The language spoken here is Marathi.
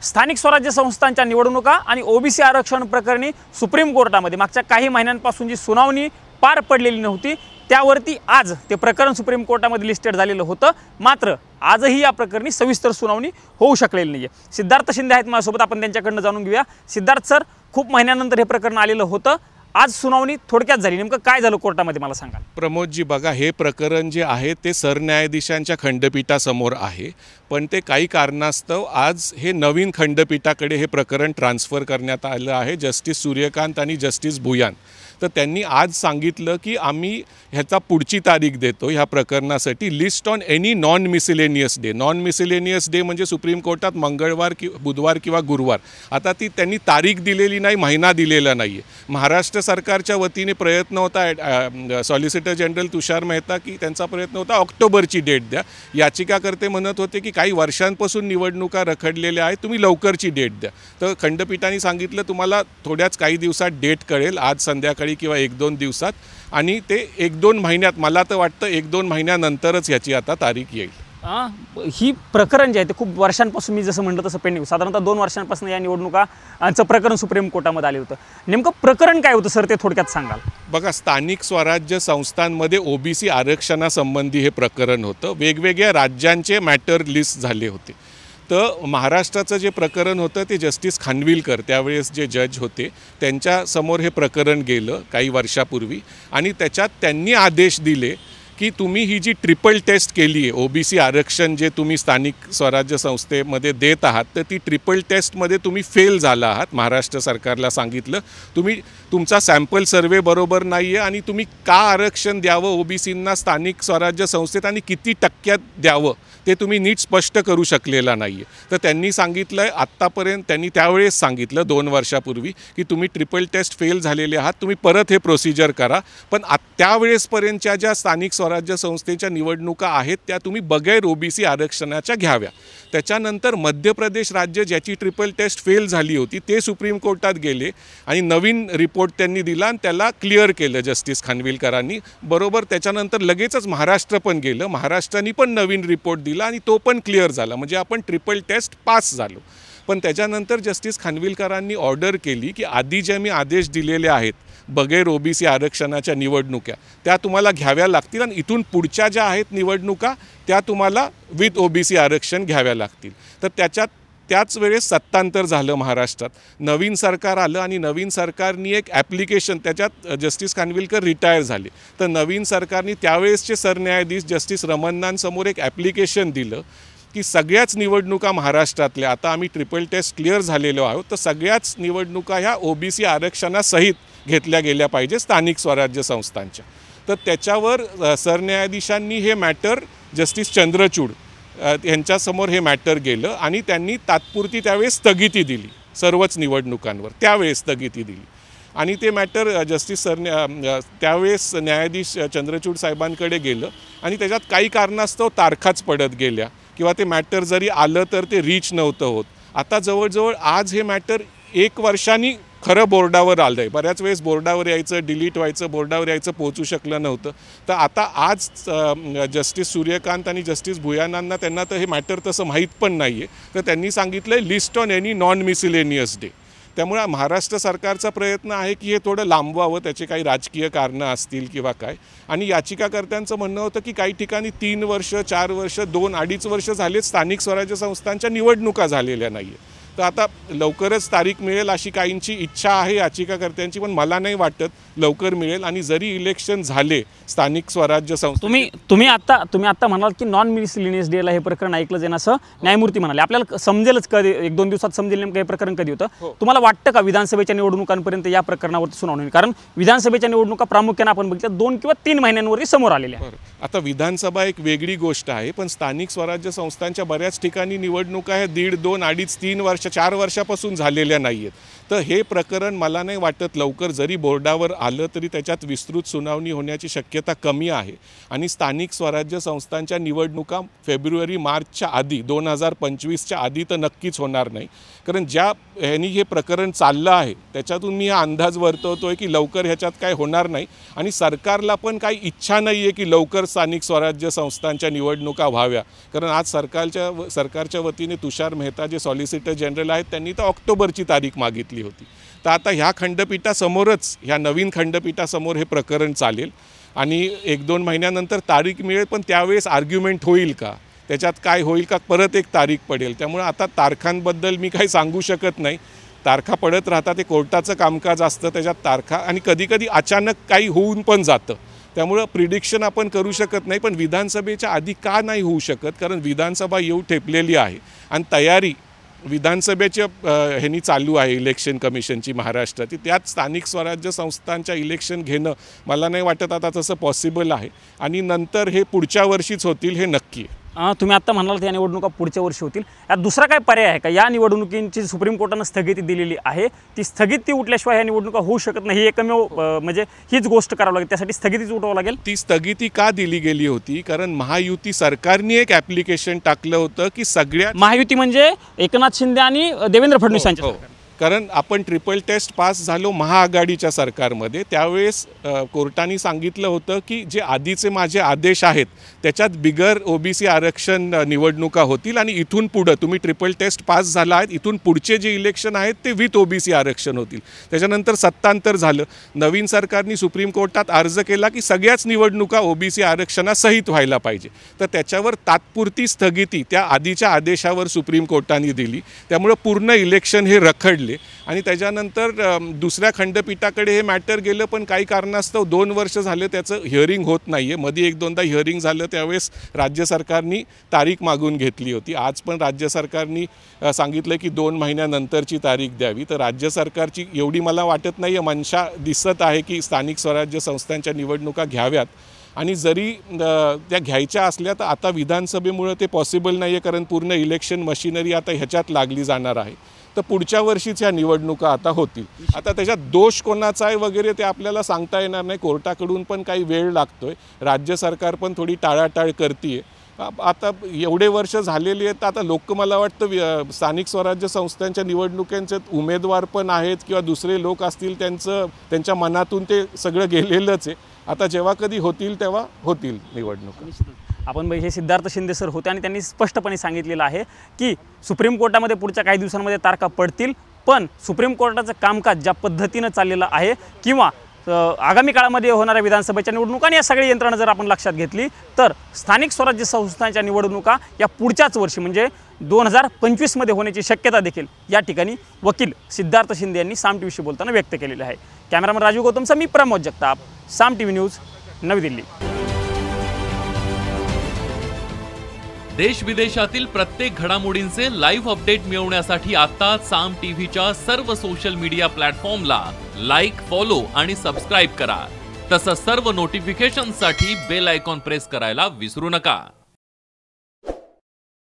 स्थानिक स्वराज्य संस्थांच्या निवडणुका आणि ओबीसी आरक्षण प्रकरणी सुप्रीम कोर्टामध्ये मागच्या काही महिन्यांपासून जी सुनावणी पार पडलेली नव्हती त्यावरती आज ते प्रकरण सुप्रीम कोर्टामध्ये लिस्टेड झालेलं होतं। मात्र आजही या प्रकरणी सविस्तर सुनावणी होऊ शकलेली नाही आहे। सिद्धार्थ शिंदे आहेत माझ्यासोबत, आपण त्यांच्याकडनं जाणून घेऊया। सिद्धार्थ सर, खूप महिन्यानंतर हे प्रकरण आलेलं होतं, आज सुनावणी थोडक्यात झाली, नेमकं काय झालं कोर्टामध्ये मला सांगा। प्रमोदजी, बघा, हे प्रकरण जे आहे ते सरन्यायाधीशांच्या खंडपीठासमोर आहे, पण ते काही कारणास्तव आज हे नवीन खंडपीठाकडे हे प्रकरण ट्रान्सफर करण्यात आलं आहे, जस्टिस सूर्यकांत आणि जस्टिस भुयान। तर त्यांनी आज सांगितलं की आम्ही ह्याचा पुढची तारीख देतो ह्या प्रकरणासाठी, list on any non मिसिलेनियस day. Non मिसिलेनियस day म्हणजे सुप्रीम कोर्टात मंगळवार बुधवार किंवा गुरुवार, आता ती त्यांनी तारीख दिलेली नाही, महिना दिलेला नाही आहे। महाराष्ट्र सरकारच्या वतीने प्रयत्न होता, सॉलिसिटर जनरल तुषार मेहता की त्यांचा प्रयत्न होता ऑक्टोबरची डेट द्या। याचिकाकर्ते म्हणत होते की काही वर्षांपासून निवडणुका रखडलेल्या आहेत, तुम्ही लवकरची डेट द्या। तर खंडपीठाने सांगितलं तुम्हाला थोड्याच काही दिवसात डेट कळेल, आज संध्याकाळी किंवा 1-2 दिवसात, आणि ते 1-2 महिन्यात, मला तर वाटतं 1-2 महिन्यानंतरच याची आता तारीख येईल। ही प्रकरण जे आहे ते खूप वर्षांपासून, मी जसं म्हटलं तसं पेंडिंग, साधारणतः 2 वर्षांपासून या निवडणुकाचं प्रकरण सुप्रीम कोर्टामध्ये आले होतं। नेमकं प्रकरण काय होतं सर, ते थोडक्यात सांगाल? बघा, स्थानिक स्वराज्य संस्थांमध्ये ओबीसी आरक्षणासंबंधी हे प्रकरण होतं। वेगवेगळ्या राज्यांचे मॅटर लिस्ट झाले होते। तर महाराष्ट्राचं जे प्रकरण होतं ते जस्टिस खानविलकर, त्यावेळेस जे जज होते, त्यांच्यासमोर हे प्रकरण गेलं काही वर्षापूर्वी, आणि त्याच्यात त्यांनी आदेश दिले की तुम्ही ही जी ट्रिपल टेस्ट केली आहे, ओबीसी आरक्षण जे तुम्ही स्थानिक स्वराज्य संस्थेमध्ये देत आहात, तर ती ट्रिपल टेस्टमध्ये तुम्ही फेल झाला आहात। महाराष्ट्र सरकारला सांगितलं तुमचा सॅम्पल सर्वे बरोबर नाही आहे आणि तुम्ही का आरक्षण द्यावं ओबीसींना स्थानिक स्वराज्य संस्थेत आणि किती टक्क्यात द्यावं ते तुम्ही नीट स्पष्ट करू शकलेला नाही आहे। तर त्यांनी सांगितलं आहे आत्तापर्यंत, त्यांनी त्यावेळेस सांगितलं 2 वर्षापूर्वी की तुम्ही ट्रिपल टेस्ट फेल झालेले आहात, तुम्ही परत हे प्रोसिजर करा, पण त्यावेळेसपर्यंतच्या ज्या स्थानिक स्वराज्य संस्थेच्या निवडणुका आहेत त्या तुम्ही बगैर ओबीसी आरक्षणाच्या घ्याव्या। त्याच्यानंतर मध्य प्रदेश राज्य ज्याची ट्रिपल टेस्ट फेल झाली होती ते सुप्रीम कोर्टात गेले आणि नवीन रिपोर्ट त्यांनी दिला आणि त्याला क्लिअर केलं जस्टिस खानविलकरांनी। बरोबर त्याच्यानंतर लगेचच महाराष्ट्र पण गेलं, महाराष्ट्राने पण नवीन रिपोर्ट दिला आणि तो पण क्लिअर झाला, म्हणजे आपण ट्रिपल टेस्ट पास झालो। पण त्याच्यानंतर जस्टिस खानविलकरांनी ऑर्डर केली की आधी जे मी आदेश दिलेले आहेत बगैर ओबीसी आरक्षणाच्या निवडणुका त्या तुम्हाला घ्याव्या लागतील, आणि इथून पुढच्या ज्या आहेत निवडणुका त्या तुम्हाला विथ ओबीसी आरक्षण घ्याव्या लागतील। तर त्याच वेळेस सत्तांतर झालं महाराष्ट्रात, नवीन सरकार आलं आणि नवीन सरकारनी एक ॲप्लिकेशन, त्याच्यात जस्टिस खानविलकर रिटायर झाले, तर नवीन सरकारने त्यावेळेसचे सरन्यायाधीश जस्टिस रमन्नांसमोर एक ॲप्लिकेशन दिलं की सगळ्याच निवडणुका महाराष्ट्रातल्या, आता आम्ही ट्रिपल टेस्ट क्लिअर झालेलो आहोत, तर सगळ्याच निवडणुका ह्या ओबीसी आरक्षणासहित घेतल्या गेल्या पाहिजे स्थानिक स्वराज्य संस्थांच्या। तर त्याच्यावर सरन्यायाधीशांनी हे मॅटर जस्टिस चंद्रचूड यांच्यासमोर हे मॅटर गेलं आणि त्यांनी तात्पुरती त्यावेळेस स्थगिती दिली, सर्वच निवडणुकांवर त्यावेळेस स्थगिती दिली, आणि ते मॅटर जस्टिस त्यावेळेस न्यायाधीश चंद्रचूड साहेबांकडे गेलं आणि त्याच्यात काही कारणास्तव तारखाच पडत गेल्या किंवा ते मॅटर जरी आलं तर ते रीच नव्हतं होत। आता जवळजवळ आज हे मॅटर 1 वर्षांनी खरं बोर्डावर आलं आहे, बऱ्याच वेळेस बोर्डावर यायचं, डिलीट व्हायचं, बोर्डावर यायचं, पोहोचू शकलं नव्हतं। तर आता आज जस्टिस सूर्यकांत आणि जस्टिस भुयानांना त्यांना तर हे मॅटर तसं माहीत पण नाही आहे, तर त्यांनी सांगितलं आहे list on any non मिसिलेनियस day. त्यामुळे महाराष्ट्र सरकारचा प्रयत्न आहे की हे थोडं लांबवावं, त्याचे काही राजकीय कारणं असतील किंवा काय, आणि याचिकाकर्त्यांचं म्हणणं होतं की काही ठिकाणी 3 वर्ष 4 वर्ष 2-2.5 वर्ष झालेत स्थानिक स्वराज्य संस्थांच्या निवडणुका झालेल्या नाही आहे। तर आता लवकरच तारीख मिळेल अशी काहींची इच्छा आहे याचिकाकर्त्यांची, पण मला नाही वाटत लवकर मिळेल। आणि जरी इलेक्शन झाले स्थानिक स्वराज्य संस्था, तुम्ही आता म्हणाल की नॉन मिसलिनियस डेला हे प्रकरण ऐकलं जाईल असं न्यायमूर्ती म्हणाले, आपल्याला समजेलच कधी, 1-2 दिवसात समजेल नेमकं हे प्रकरण कधी होतं। तुम्हाला वाटतं का विधानसभेच्या निवडणुकांपर्यंत या प्रकरणावरती सुनावणी होईल? कारण विधानसभेच्या निवडणुका प्रामुख्याने आपण बघितलं 2 किंवा 3 महिन्यांवरती समोर आलेल्या आहेत। आता विधानसभा एक वेगळी गोष्ट आहे, पण स्थानिक स्वराज्य संस्थांच्या बऱ्याच ठिकाणी निवडणुका ह्या 1.5, 2, 2.5, 3 वर्ष 4 वर्षापासून झालेल्या नाही आहेत। तर हे प्रकरण मला नाही वाटत लवकर जरी बोर्डावर आलं तरी त्याच्यात विस्तृत सुनावणी होण्याची शक्यता कमी आहे, आणि स्थानिक स्वराज्य संस्थांच्या निवडणुका फेब्रुवारी-मार्चच्या आधी 2025च्या आधी तर नक्कीच होणार नाही, कारण ज्या ह्यांनी हे प्रकरण चाललं आहे त्याच्यातून मी हा अंदाज वर्तवतो आहे की लवकर ह्याच्यात काय होणार नाही, आणि सरकारला पण काही इच्छा नाही आहे की लवकर स्थानिक स्वराज्य संस्थांच्या निवडणुका व्हाव्या, कारण आज सरकारच्या वतीने तुषार मेहता जे सॉलिसिटर जनरल जनरल आहेत त्यांनी तर ऑक्टोबरची तारीख मागितली होती. तर आता ह्या खंडपीठासमोरच, ह्या नवीन खंडपीठासमोर हे प्रकरण चालेल आणि 1-2 महिन्यानंतर तारीख मिळेल. पण त्यावेळेस आर्ग्युमेंट होईल का, त्याच्यात काय होईल का, परत एक तारीख पडेल. त्यामुळे आता तारखांबद्दल मी काही सांगू शकत नाही. तारखा पडत राहतात, ते कोर्टाचं कामकाज असतं, त्याच्यात तारखा आणि कधीकधी अचानक काही होऊन पण जातं. त्यामुळं प्रिडिक्शन आपण करू शकत नाही. पण विधानसभेच्या आधी का नाही होऊ शकत, कारण विधानसभा येऊ ठेपलेली आहे आणि तयारी विधानसभेच्या ह्यांनी चालू आहे इलेक्शन कमिशनची महाराष्ट्राची. त्यात स्थानिक स्वराज्य संस्थांच्या इलेक्शन घेणं मला नाही वाटत आता तसं पॉसिबल आहे आणि नंतर हे पुढच्या वर्षीच होतील हे नक्की आहे. तुम्ही आत्ता म्हणालात या निवडणुका पुढच्या वर्षी होतील. यात दुसरा काय पर्याय आहे का? या निवडणुकींची सुप्रीम कोर्टानं स्थगिती दिलेली आहे, ती स्थगिती उठल्याशिवाय या निवडणुका होऊ शकत नाही. ही एकमेव म्हणजे हीच गोष्ट करावं लागेल, त्यासाठी स्थगितीच उठवावं लागेल. ती स्थगिती का दिली गेली होती, कारण महायुती सरकारने एक ॲप्लिकेशन टाकलं होतं की सगळ्या महायुती म्हणजे एकनाथ शिंदे आणि देवेंद्र फडणवीस यांच्या सरकार. कारण आपण ट्रिपल टेस्ट पास झालो महाआघाडीच्या सरकारमध्ये, त्यावेळेस कोर्टाने सांगितलं होतं की जे आधीचे माझे आदेश आहेत त्याच्यात बिगर ओबीसी आरक्षण निवडणुका होतील आणि इथून पुढं तुम्ही ट्रिपल टेस्ट पास झाला आहेत, इथून पुढचे जे इलेक्शन आहेत ते विथ ओबीसी आरक्षण होतील. त्याच्यानंतर सत्तांतर झालं, नवीन सरकारने सुप्रीम कोर्टात अर्ज केला की सगळ्याच निवडणुका ओबीसी आरक्षणासहित व्हायला पाहिजे. तर त्याच्यावर तात्पुरती स्थगिती त्या आधीच्या आदेशावर सुप्रीम कोर्टाने दिली. त्यामुळं पूर्ण इलेक्शन हे रखडले आणि त्याच्यानंतर दुसऱ्या खंडपीठाकडे हे मॅटर गेलं. पण काही कारणास्तव 2 वर्ष झाले त्याचं हिअरिंग होत नाही आहे. मध्ये 1-2दा हिअरिंग झालं, त्यावेळेस राज्य सरकारनी तारीख मागून घेतली होती. आज पण राज्य सरकारनी सांगितलं की 2 महिन्यानंतरची तारीख द्यावी. तर राज्य सरकारची एवढी मला वाटत नाही आहे मनशा दिसत आहे की स्थानिक स्वराज्य संस्थांच्या निवडणुका घ्याव्यात. आणि जरी त्या घ्यायच्या असल्या तर आता विधानसभेमुळे ते पॉसिबल नाही आहे, कारण पूर्ण इलेक्शन मशिनरी आता ह्याच्यात लागली जाणार आहे. तर पुढच्या वर्षीच ह्या निवडणुका आता होतील. आता त्याच्यात दोष कोणाचा आहे वगैरे ते आपल्याला सांगता येणार नाही. कोर्टाकडून पण काही वेळ लागतोय, राज्य सरकार पण थोडी टाळाटाळ करते. आता एवढे वर्ष झालेली आहेत, आता लोक मला वाटतं स्थानिक स्वराज्य संस्थांच्या निवडणुकांचे उमेदवार पण आहेत किंवा दुसरे लोक असतील, त्यांच्या मनातून ते सगळं गेलेलंच आहे. आता जेव्हा कधी होतील तेव्हा होतील निवडणुका. आपण हे सिद्धार्थ शिंदे सर होते आणि त्यांनी स्पष्टपणे सांगितलेलं आहे की सुप्रीम कोर्टामध्ये पुढच्या काही दिवसांमध्ये तारखा पडतील. पण सुप्रीम कोर्टाचं कामकाज ज्या पद्धतीनं चाललेलं आहे किंवा आगामी काळामध्ये होणाऱ्या विधानसभेच्या निवडणुका आणि या सगळी यंत्रणा जर आपण लक्षात घेतली तर स्थानिक स्वराज्य संस्थांच्या निवडणुका या पुढच्याच वर्षी म्हणजे 2025 मध्ये होण्याची शक्यता देखील या ठिकाणी वकील सिद्धार्थ शिंदे यांनी साम टीव्हीशी बोलताना व्यक्त केलेली आहे. कॅमेरामन राजू गौतमचा मी प्रमोद जगताप, साम टीव्ही न्यूज, नवी दिल्ली. देश विदेशातील प्रत्येक घडामोडींचे लाईव्ह अपडेट मिळवण्यासाठी आता साम टीव्हीच्या सर्व सोशल मीडिया प्लॅटफॉर्मला लाईक, फॉलो आणि सबस्क्राईब करा. तसंच सर्व नोटिफिकेशनसाठी बेल आयकॉन प्रेस करायला विसरू नका.